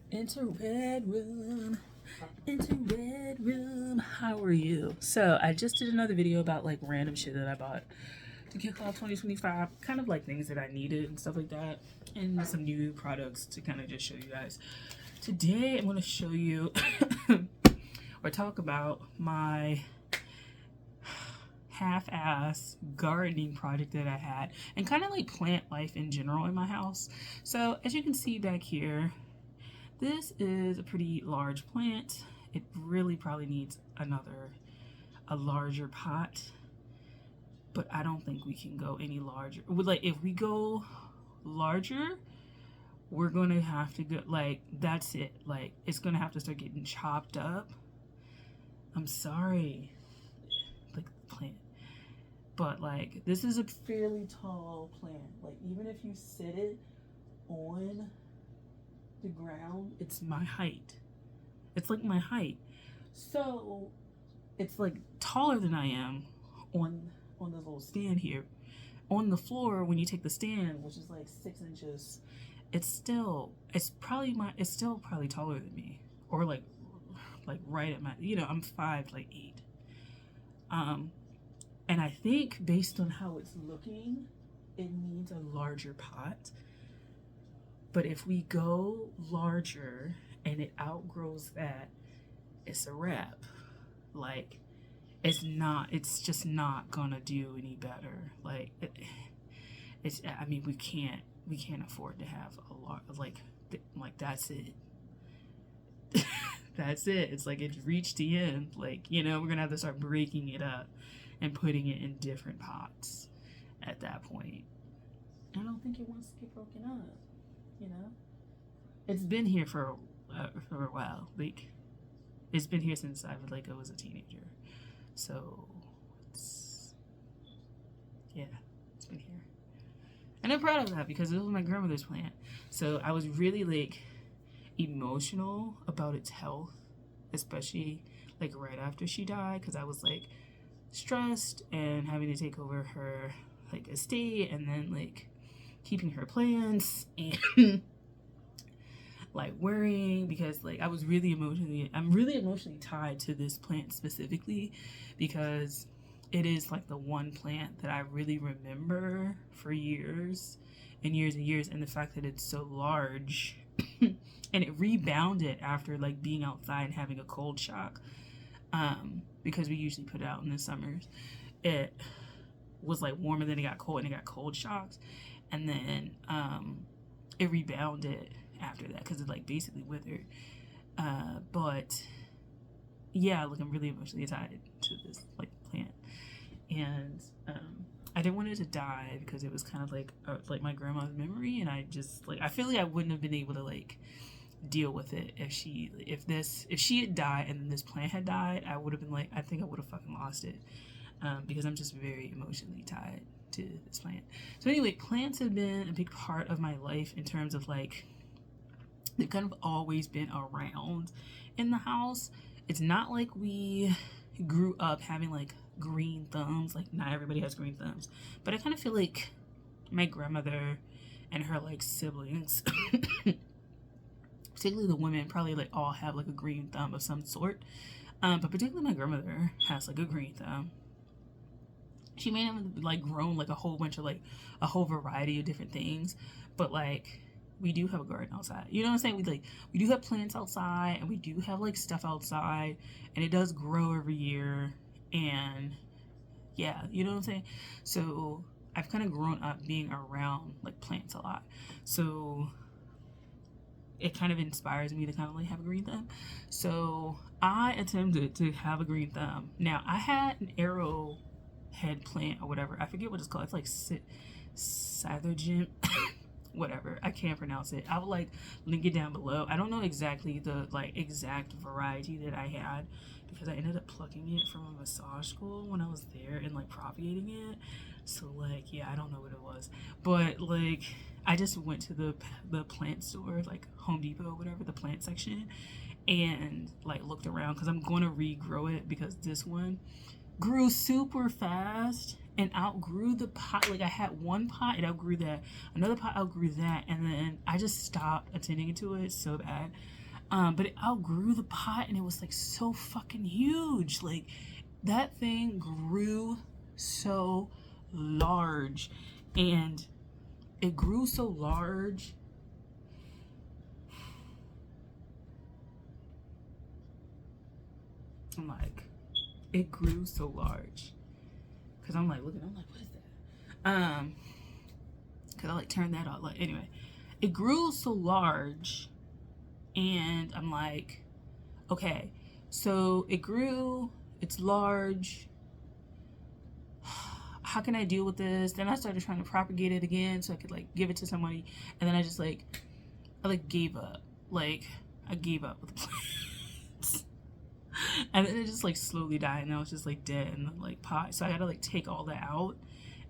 Into red room. Into red room. How are you? So I just did another video about like random shit that I bought to kick off 2025. Kind of like things that I needed and stuff like that. And some new products to kind of just show you guys. Today I'm going to show you or talk about my half-ass gardening project that I had and kind of like plant life in general in my house. So as you can see back here, this is a pretty large plant. It really probably needs a larger pot, but I don't think we can go any larger. Like if we go larger, we're gonna have to go, like, that's it. Like, it's gonna have to start getting chopped up. I'm sorry, like, plant. But like, this is a fairly tall plant. Like, even if you sit it on the ground, it's my height. It's like my height. So it's like taller than I am on this little stand here. On the floor, when you take the stand, which is like 6 inches, it's still probably taller than me. Or like right at my, I'm 5'8". And I think based on how it's looking, it needs a larger pot. But if we go larger and it outgrows that, it's a wrap. Like, it's just not gonna do any better. Like, I mean, we can't afford to have a lot, like, that's it. That's it. It's like it's reached the end. Like, we're gonna have to start breaking it up and putting it in different pots at that point. I don't think it wants to get broken up, you know? It's been here for a while. Like, it's been here since I was a teenager. So, it's been here. And I'm proud of that because it was my grandmother's plant. So I was really like emotional about its health, especially like right after she died, because I was like stressed and having to take over her like estate and then like keeping her plants and like worrying because like I'm really emotionally tied to this plant specifically because it is like the one plant that I really remember for years and years and years, and the fact that it's so large and it rebounded after like being outside and having a cold shock, because we usually put it out in the summers. It was like warmer, then it got cold, and it got cold shocks, and then it rebounded after that because it like basically withered. But yeah, like I'm really emotionally tied to this like plant, and I didn't want it to die because it was kind of like my grandma's memory, and I just like I feel like I wouldn't have been able to like deal with it if she had died and then this plant had died. I would have been like, I think I would have fucking lost it, because I'm just very emotionally tied to this plant. So anyway, plants have been a big part of my life in terms of like they've kind of always been around in the house. It's not like we grew up having like green thumbs. Like, not everybody has green thumbs, but I kind of feel like my grandmother and her like siblings particularly the women probably like all have like a green thumb of some sort, but particularly my grandmother has like a green thumb. She may have like grown like a whole bunch of like a whole variety of different things, but like we do have a garden outside. You know what I'm saying? We do have plants outside, and we do have like stuff outside, and it does grow every year. And yeah, you know what I'm saying? So I've kind of grown up being around like plants a lot. So it kind of inspires me to kind of like have a green thumb. So I attempted to have a green thumb. Now I had an arrowhead plant or whatever. I forget what it's called. It's like Cythergent. Whatever. I can't pronounce it. I will like link it down below. I don't know exactly the like exact variety that I had because I ended up plucking it from a massage school when I was there and like propagating it. So like, yeah, I don't know what it was, but like I just went to the plant store, like Home Depot, whatever, the plant section, and like looked around because I'm going to regrow it because this one grew super fast and outgrew the pot. Like I had one pot, it outgrew that. Another pot outgrew that, and then I just stopped attending to it so bad. But it outgrew the pot, and it was like so fucking huge. Like that thing grew so large, and it grew so large. I'm like, it grew so large. Cause I'm like looking, I'm like, what is that? Cause I like turned that off. Like anyway, it grew so large, and I'm like, okay, so it grew, it's large. How can I deal with this? Then I started trying to propagate it again so I could like give it to somebody, and then I just like, I like gave up. Like I gave up with the plants. And then it just like slowly died, and I was just like dead in the like pot. So I gotta like take all that out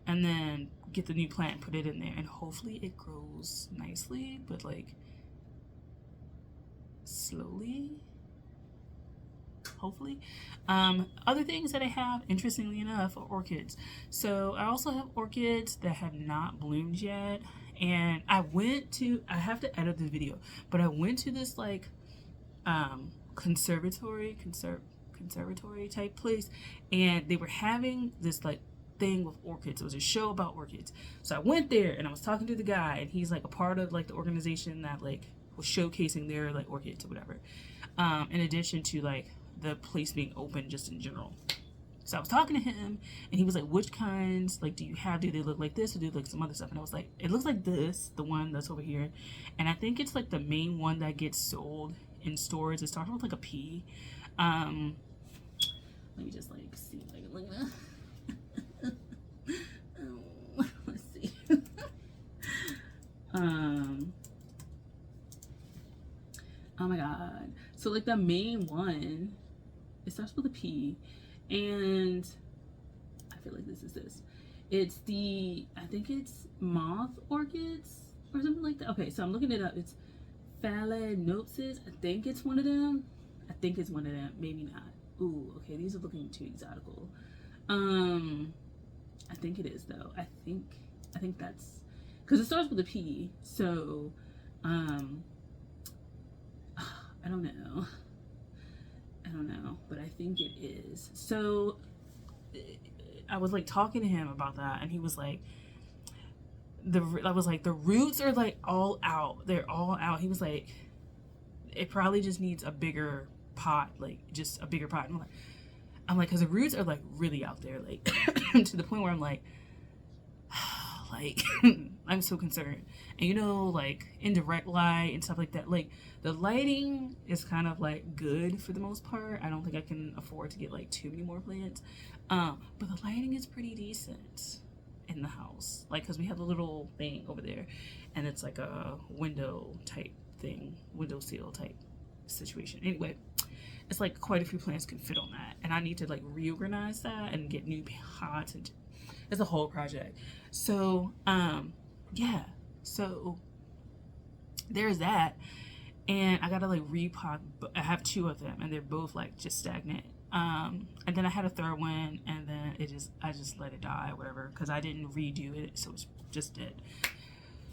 and then get the new plant and put it in there, and hopefully it grows nicely, but like slowly, hopefully. Other things that I have, interestingly enough, are orchids. So I also have orchids that have not bloomed yet, and I have to edit the video, but I went to this like conservatory type place, and they were having this like thing with orchids. It was a show about orchids. So I went there, and I was talking to the guy, and he's like a part of like the organization that like was showcasing their like orchids or whatever, in addition to like the place being open just in general. So I was talking to him, and he was like, which kinds like do you have? Do they look like this, or do they look like some other stuff? And I was like, it looks like this, the one that's over here, and I think it's like the main one that gets sold in stores. It starts with like a P. Let me just like see if I can look at let's see. Oh my god. So like the main one, it starts with a P, and I feel like this is this. It's the, I think it's moth orchids or something like that. Okay, so I'm looking it up. It's Phalaenopsis. I think it's one of them. Maybe not. Ooh, okay, these are looking too exotical. I think it is though. I think that's because it starts with a P. So, I don't know, but I think it is. So, I was like talking to him about that, and he was like, I was like, the roots are like all out. They're all out. He was like, it probably just needs a bigger pot, like just a bigger pot. And I'm like, because the roots are like really out there, like to the point where I'm like I'm so concerned. And you know, like indirect light and stuff like that, like the lighting is kind of like good for the most part. I don't think I can afford to get like too many more plants, but the lighting is pretty decent in the house, like because we have a little thing over there, and it's like a window type thing, window seal type situation. Anyway, it's like quite a few plants can fit on that, and I need to like reorganize that and get new pots, and it's a whole project. So yeah, so there's that, and I gotta like repot. I have two of them, and they're both like just stagnant. And then I had a third one, and then I just let it die or whatever, because I didn't redo it, so it's just dead.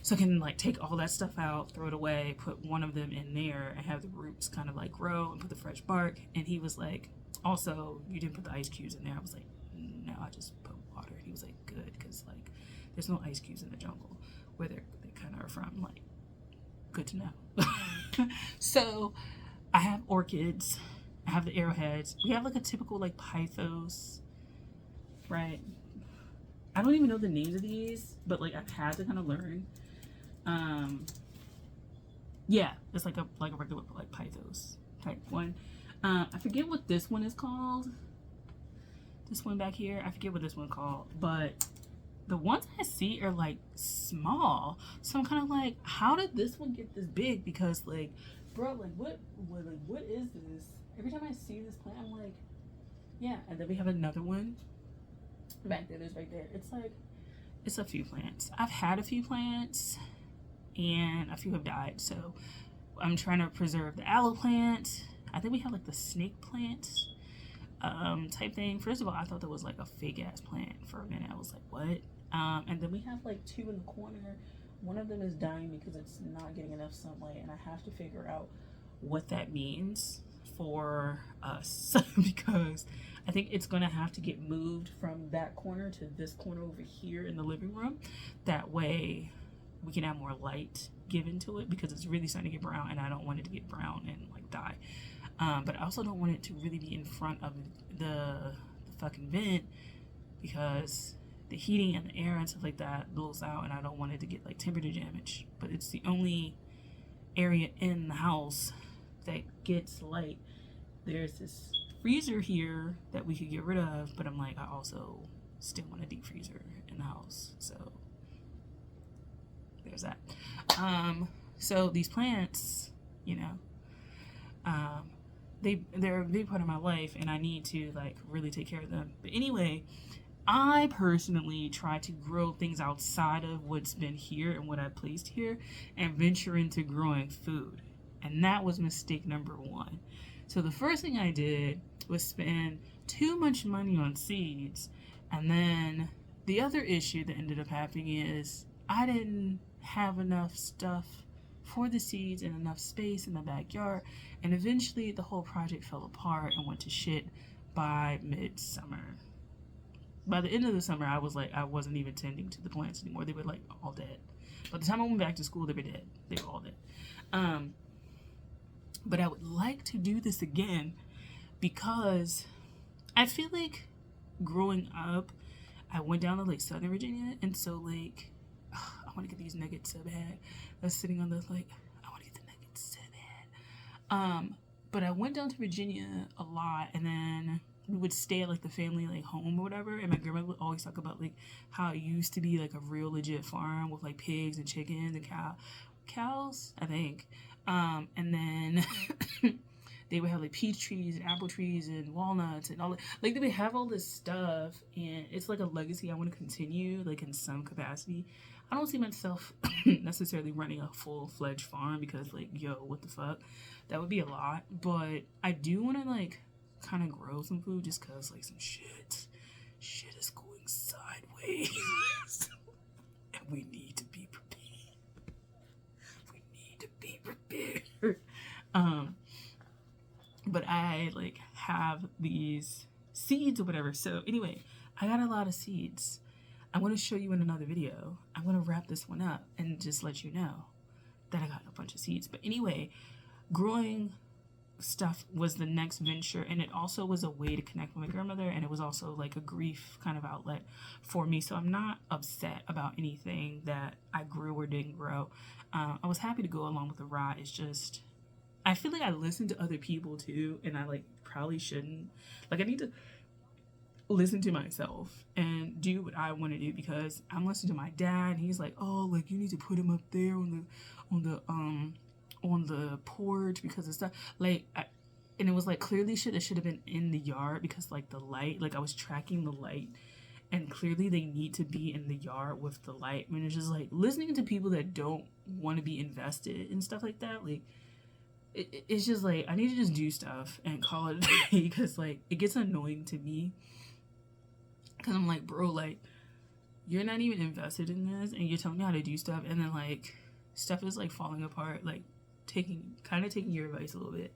So I can like take all that stuff out, throw it away, put one of them in there, and have the roots kind of like grow and put the fresh bark. And he was like, also, you didn't put the ice cubes in there. I was like, no, I just put water. And he was like, good, because like there's no ice cubes in the jungle where they kind of are from. Like, good to know. So I have orchids. I have the arrowheads. We have like a typical like Pythos, right? I don't even know the names of these, but like I've had to kind of learn. Yeah, it's like a regular like Pythos type one. I forget what this one is called. This one back here, I forget what this one called, but the ones I see are like small. So I'm kind of like, how did this one get this big? Because like, bro, like what is this? Every time I see this plant, I'm like, yeah. And then we have another one back there. There's right there. It's like, it's a few plants. I've had a few plants, and a few have died. So I'm trying to preserve the aloe plant. I think we have like the snake plant. type thing. First of all, I thought that was like a fake ass plant for a minute. I was like, what? And then we have like two in the corner. One of them is dying because it's not getting enough sunlight, and I have to figure out what that means for us because I think it's gonna have to get moved from that corner to this corner over here in the living room. That way we can have more light given to it because it's really starting to get brown and I don't want it to get brown and like die. But I also don't want it to really be in front of the fucking vent because the heating and the air and stuff like that blows out and I don't want it to get like temperature damage. But it's the only area in the house that gets light. There's this freezer here that we could get rid of, but I'm like, I also still want a deep freezer in the house. So there's that. So these plants, you know, they're a big part of my life and I need to like really take care of them. But anyway, I personally try to grow things outside of what's been here and what I placed here and venture into growing food. And that was mistake number one. So the first thing I did was spend too much money on seeds. And then the other issue that ended up happening is I didn't have enough stuff for the seeds and enough space in the backyard. And eventually the whole project fell apart and went to shit by midsummer. By the end of the summer, I was like, I wasn't even tending to the plants anymore. They were like all dead. By the time I went back to school, they were dead. They were all dead. But I would like to do this again because I feel like growing up, I went down to like Southern Virginia, and so like I want to get these nuggets so bad. I was sitting on the like, I want to get the nuggets so bad. But I went down to Virginia a lot, and then we would stay at like the family like home or whatever, and my grandma would always talk about like how it used to be like a real legit farm with like pigs and chickens and cows, I think. And then they would have like peach trees and apple trees and walnuts and all that. Like they would have all this stuff, and it's like a legacy I want to continue like in some capacity. I don't see myself necessarily running a full-fledged farm because like, yo, what the fuck? That would be a lot. But I do want to like kind of grow some food just because like some shit is going sideways. And we need to be prepared. We need to be prepared. But I like have these seeds or whatever. So anyway, I got a lot of seeds. I want to show you in another video. I'm going to wrap this one up and just let you know that I got a bunch of seeds. But anyway, growing stuff was the next venture, and it also was a way to connect with my grandmother, and it was also like a grief kind of outlet for me. So I'm not upset about anything that I grew or didn't grow. I was happy to go along with the ride. It's just I feel like I listen to other people too, and I like probably shouldn't. Like I need to listen to myself and do what I want to do because I'm listening to my dad. And he's like, oh, like you need to put him up there on the porch because of stuff like. And it was like clearly it should have been in the yard because like the light, like I was tracking the light, and clearly they need to be in the yard with the light. I mean, it's just like listening to people that don't want to be invested in stuff like that, like. It's just like I need to just do stuff and call it a day because like it gets annoying to me because I'm like, bro, like you're not even invested in this and you're telling me how to do stuff, and then like stuff is like falling apart, like taking your advice a little bit,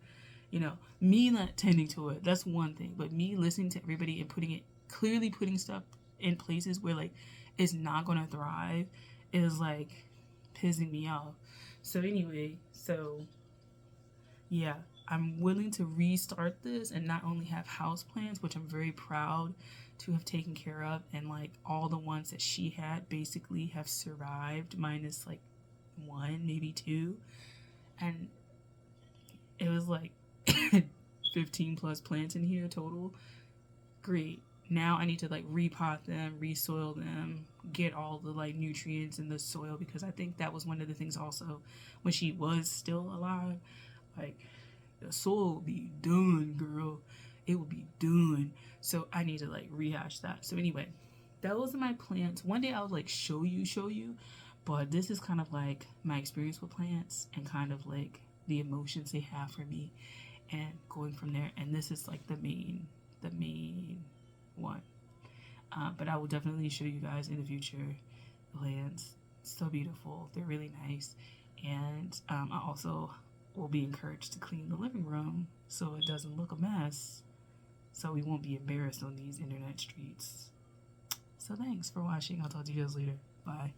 you know, me not tending to it, that's one thing, but me listening to everybody and putting stuff in places where like it's not gonna thrive is like pissing me off. So anyway, yeah, I'm willing to restart this and not only have houseplants, which I'm very proud to have taken care of, and like all the ones that she had basically have survived minus like one, maybe two. And it was like 15 plus plants in here total. Great. Now I need to like repot them, resoil them, get all the like nutrients in the soil because I think that was one of the things also when she was still alive. Like, the soil will be done, girl. It will be done. So I need to like rehash that. So anyway, that was my plants. One day I'll like show you. But this is kind of like my experience with plants and kind of like the emotions they have for me and going from there. And this is like the main the main one. But I will definitely show you guys in the future the plants. So beautiful. They're really nice. And I also will be encouraged to clean the living room so it doesn't look a mess. So we won't be embarrassed on these internet streets. So thanks for watching. I'll talk to you guys later. Bye.